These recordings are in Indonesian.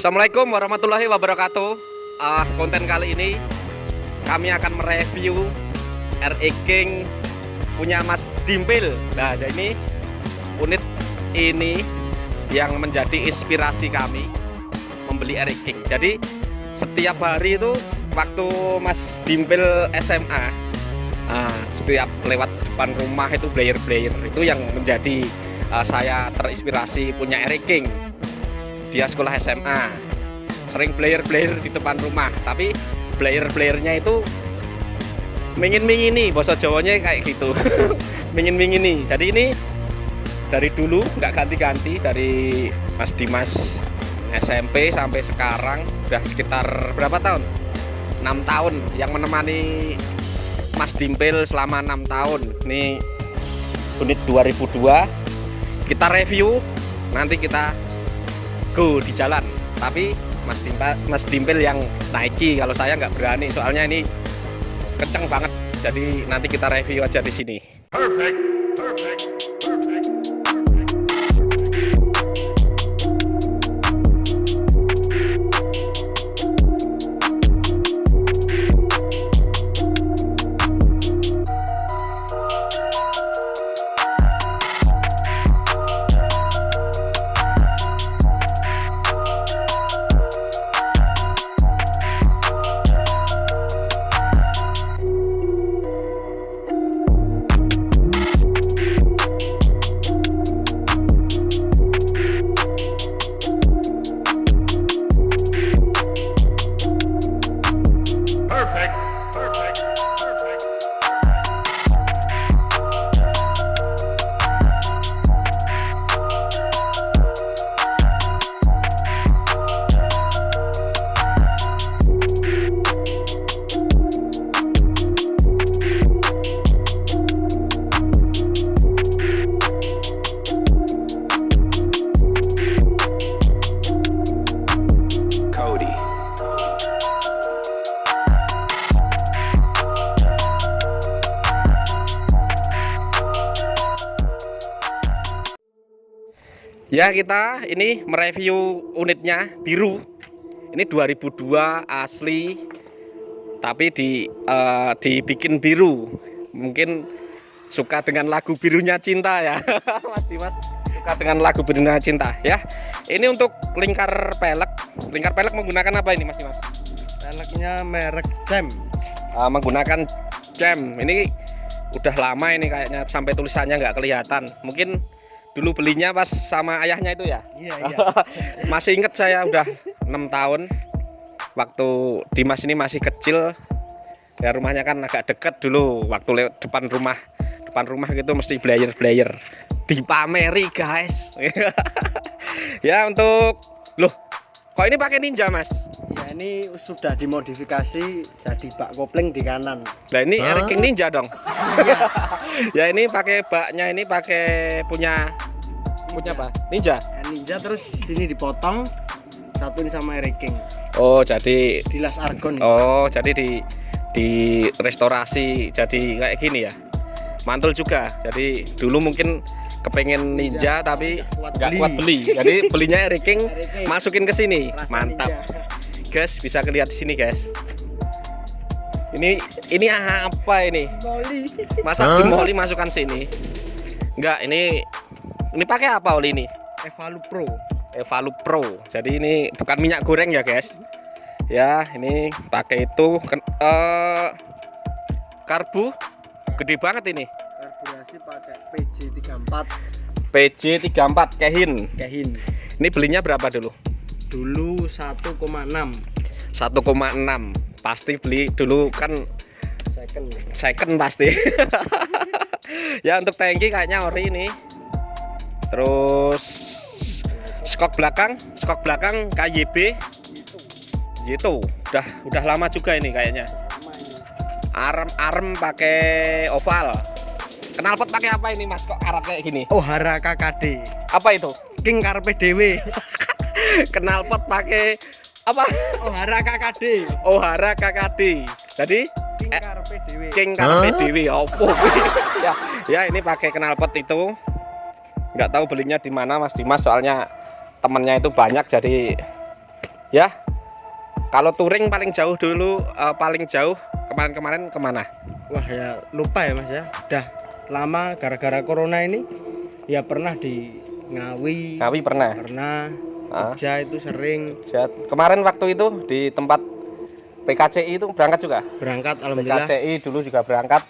Assalamualaikum warahmatullahi wabarakatuh. Konten kali ini kami akan mereview RE King punya Mas Dimpil. Nah, ini unit ini yang menjadi inspirasi kami membeli RE King. Jadi setiap hari itu waktu Mas Dimpil SMA, setiap lewat depan rumah itu player-player itu yang menjadi saya terinspirasi punya RE King. Dia sekolah SMA, sering player-player di depan rumah, tapi player-playernya itu mingin-mingini, bahasa Jawanya kayak gitu. Mingin-mingini. Jadi ini dari dulu nggak ganti-ganti, dari Mas Dimas SMP sampai sekarang udah sekitar berapa tahun? 6 tahun yang menemani Mas Dimpil selama 6 tahun. Ini unit 2002. Kita review, nanti kita go di jalan. Tapi Mas Dimpil yang naiki, kalau saya nggak berani, soalnya ini kenceng banget. Jadi nanti kita review aja di sini. Perfect. Ya, kita ini mereview unitnya biru. Ini 2002 asli, tapi dibikin biru. Mungkin suka dengan lagu Birunya Cinta ya. Mas Dimas suka dengan lagu Birunya Cinta ya. Ini untuk lingkar pelek. Lingkar pelek menggunakan apa ini, Mas Dimas? Peleknya merek Cem. Menggunakan Cem. Ini udah lama ini kayaknya, sampai tulisannya nggak kelihatan. Mungkin dulu belinya pas sama ayahnya itu ya. Iya. Masih inget saya, udah 6 tahun. Waktu Dimas ini masih kecil. Ya, rumahnya kan agak deket dulu. Waktu lewat depan rumah gitu mesti blayer dipameri, guys. Ya, untuk loh, kok ini pakai Ninja, Mas? Ya, ini sudah dimodifikasi jadi bak kopling di kanan. Nah, ini RE King Ninja dong. Iya. Ya, ini pakai baknya, ini pakai punya apa? Ninja. Ninja, terus sini dipotong, satuin sama RE King. Oh, jadi Dilas argon. Oh, jadi di restorasi jadi kayak gini ya. Mantul juga. Jadi dulu mungkin kepengen Ninja tapi nggak kuat beli. Jadi belinya RE King, masukin ke sini. Mantap. Ninja. Guys, bisa lihat di sini, guys. Ini apa ini? Moli. Masa dimoli masukkan sini? Enggak, ini pakai apa oli ini? Evalu Pro. Evalu Pro. Jadi ini bukan minyak goreng ya, guys. Ya, ini pakai itu karbu gede banget ini. Karburasi pakai PJ34. PJ34 Kehin. Ini belinya berapa dulu? Dulu 1,6. 1,6. Pasti beli dulu kan second pasti. Ya, untuk tangki kayaknya ori ini. Terus skok belakang KYB gitu. Udah lama juga ini kayaknya. Arm pakai oval. Knalpot pakai apa ini, Mas? Kok karat kayak gini? Ohara KKD. Apa itu? King karepe dhewe. Knalpot pakai apa? Ohara KKD. Jadi King karepe dhewe. King karepe dhewe opo kuwi? Ya, ini pakai knalpot itu. Nggak tahu belinya di mana, Mas Dimas, soalnya temennya itu banyak, jadi Ya, kalau touring paling jauh dulu, paling jauh kemarin-kemarin kemana? Wah ya lupa ya Mas ya. Udah lama gara-gara corona ini. Ya pernah di Ngawi. Ngawi pernah. Pernah. Ah. Jogja itu sering. Kemarin waktu itu di tempat PKCI itu berangkat juga. Berangkat alhamdulillah. PKCI dulu juga berangkat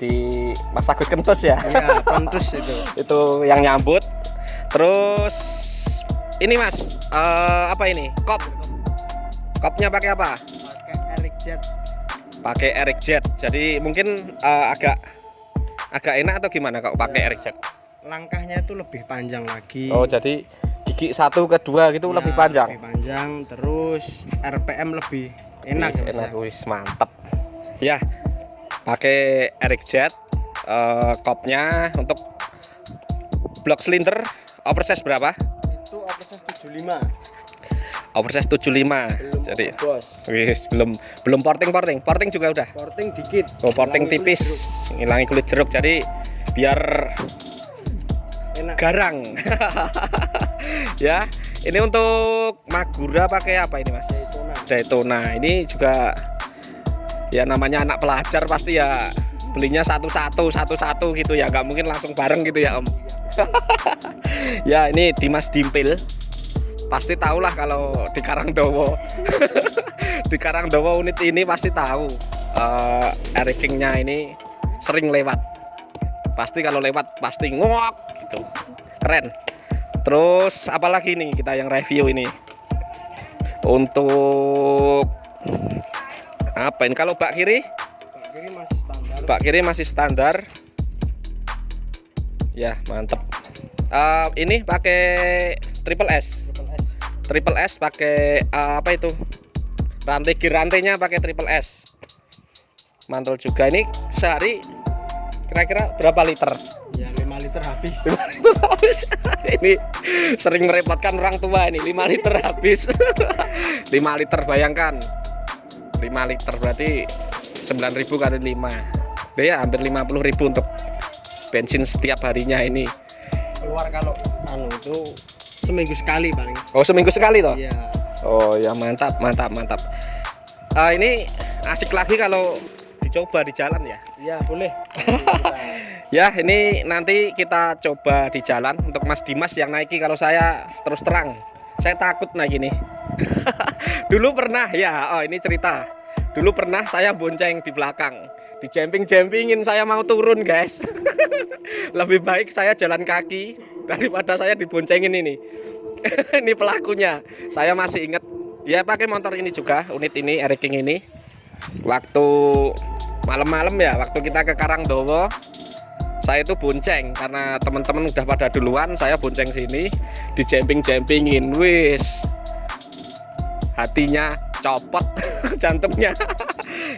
di Mas Agus Kentus ya. Iya, Kentus itu. Itu yang nyambut. Terus ini Mas, apa ini? Kopnya pakai apa? Pakai Eric Jet. Pakai Eric Jet. Jadi mungkin agak enak atau gimana kalau pakai Eric Jet? Langkahnya itu lebih panjang lagi. Oh, jadi gigi 1 ke 2 gitu Ya, lebih panjang. Lebih panjang, terus RPM lebih enak. Ya, Enak, Mas ya. wis mantap. Ya, pakai Eric Jet. Kopnya untuk blok silinder oversize berapa? Itu oversize 75. Oversize 75. Belum Jadi bos. wis belum porting juga udah. Porting dikit. Oh, porting Hilangi tipis, ngilangi kulit jeruk. Jadi biar enak. garang. Ya, ini untuk Magura pakai apa ini Mas? Daytona. Ini juga ya namanya anak pelajar pasti ya belinya satu-satu gitu ya, nggak mungkin langsung bareng gitu ya Om. Ya ini Dimas Dimpil pasti tahulah kalau di Karangdowo. Di Karangdowo unit ini pasti tahu. Eric King-nya ini sering lewat. Pasti kalau lewat pasti ngok gitu. Keren. Terus apalagi nih kita yang review ini. Untuk apa ini? Kalau bak kiri? Bak kiri masih standar. Ya, mantep. Ini pakai triple S. Triple S pakai apa itu? Rantainya pakai triple S. Mantul juga. Ini sehari kira-kira berapa liter? Ya 5 liter habis. 5 liter habis. Ini sering merepotkan orang tua ini. 5 liter habis. 5 liter bayangkan. 5 liter berarti 9.000 kali 5. Ya hampir 50.000 untuk bensin setiap harinya ini. Keluar kalau itu seminggu sekali paling. Oh, seminggu sekali toh? Iya. Oh ya, mantap. Ini asik lagi kalau dicoba di jalan ya. Iya, boleh. Ya, ini nanti kita coba di jalan untuk Mas Dimas yang naiki. Kalau saya terus terang, saya takut naik ini. Dulu pernah ya, ini cerita. Dulu pernah saya bonceng di belakang, di jamping-jampingin, saya mau turun guys. Lebih baik saya jalan kaki daripada saya diboncengin ini. Ini pelakunya. Saya masih ingat, ya pakai motor ini juga, unit ini Eric King ini. Waktu malam-malam ya, waktu kita ke Karangdowo, saya itu bonceng karena teman-teman udah pada duluan, saya bonceng sini, di jamping-jampingin, wis. Hatinya copot, jantungnya.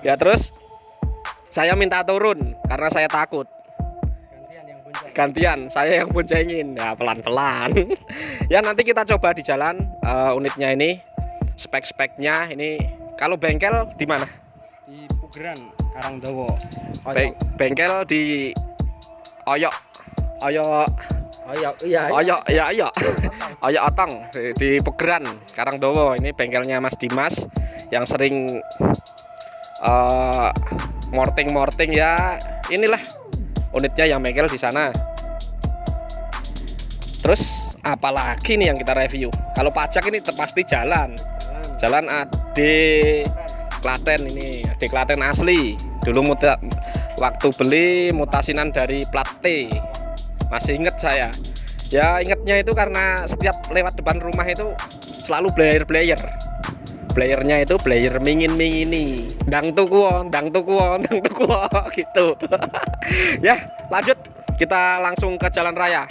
Ya terus saya minta turun karena saya takut. Gantian saya yang boncengin. Ya pelan-pelan. Ya nanti kita coba di jalan unitnya ini, spek-speknya ini. Kalau bengkel di mana? Di Pugeran, Karangdowo. Bengkel di Oyok. Iya. Oyok Otong di Pugeran, Karangdowo. Ini bengkelnya Mas Dimas yang sering morting ya. Inilah unitnya yang bengkel di sana. Terus apalagi nih yang kita review? Kalau pajak ini pasti jalan AD Klaten ini, AD Klaten asli. Dulu waktu beli mutasinan dari plat T. Masih inget saya. Ya ingetnya itu karena setiap lewat depan rumah itu selalu blayer. Blayernya itu blayer mingini. Ndang tuku gitu. Ya, lanjut. Kita langsung ke jalan raya.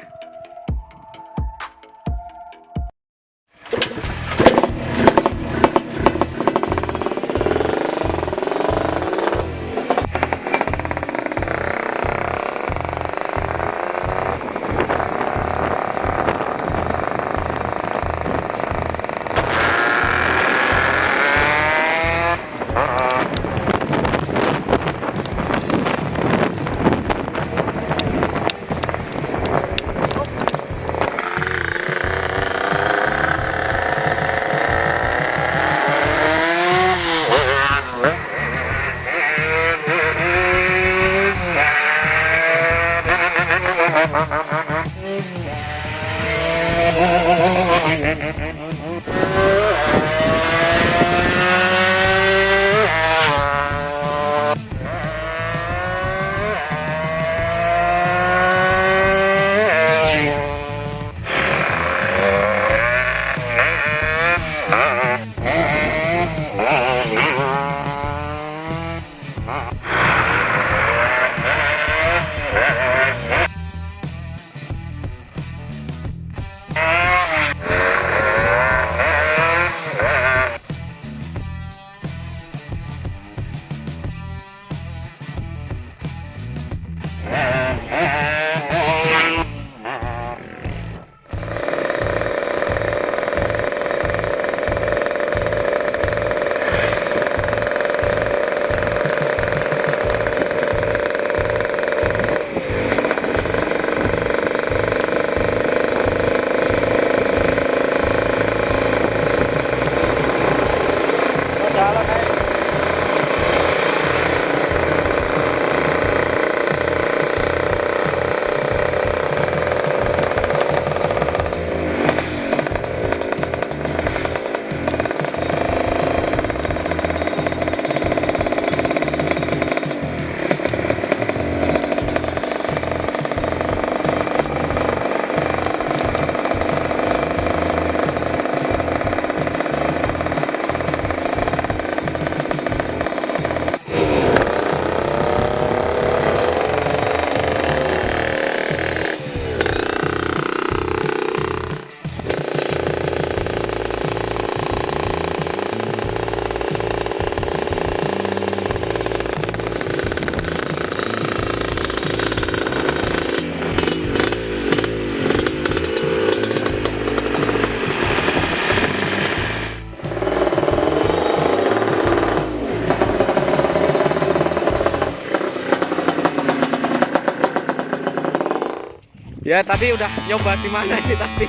Ya tadi udah nyoba di mana ini tadi?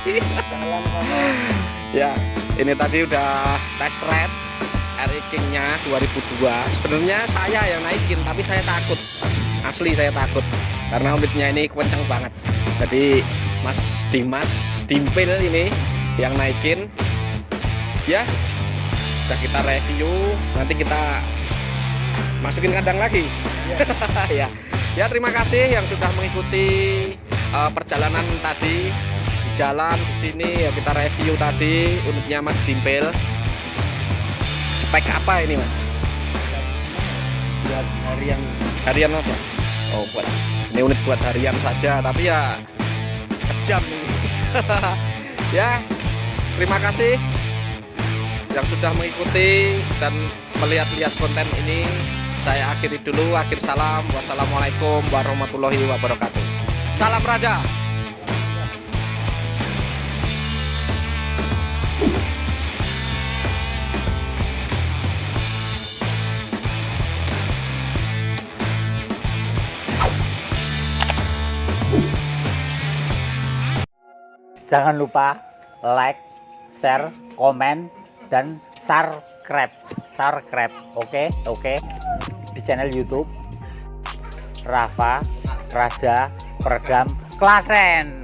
Ya, ini tadi udah test ride RE King-nya 2002. Sebenarnya saya yang naikin, tapi saya takut. Asli saya takut karena unitnya ini kencang banget. Jadi Mas Dimas Dimpil ini yang naikin. Ya, udah kita review. Nanti kita masukin kandang lagi. Ya, ya terima kasih yang sudah mengikuti perjalanan tadi di jalan di sini. Ya kita review tadi unitnya Mas Dimpil. Spek apa ini Mas? Buat Harian aja. Oh buat ini unit buat harian saja, tapi ya kejam ini. Ya terima kasih yang sudah mengikuti dan melihat-lihat konten ini. Saya akhiri dulu. Akhir salam. Wassalamualaikum warahmatullahi wabarakatuh. Salam Raja. Jangan lupa like, share, komen, dan subscribe. Oke. Di channel YouTube Rafa Raja Peredam Klaten.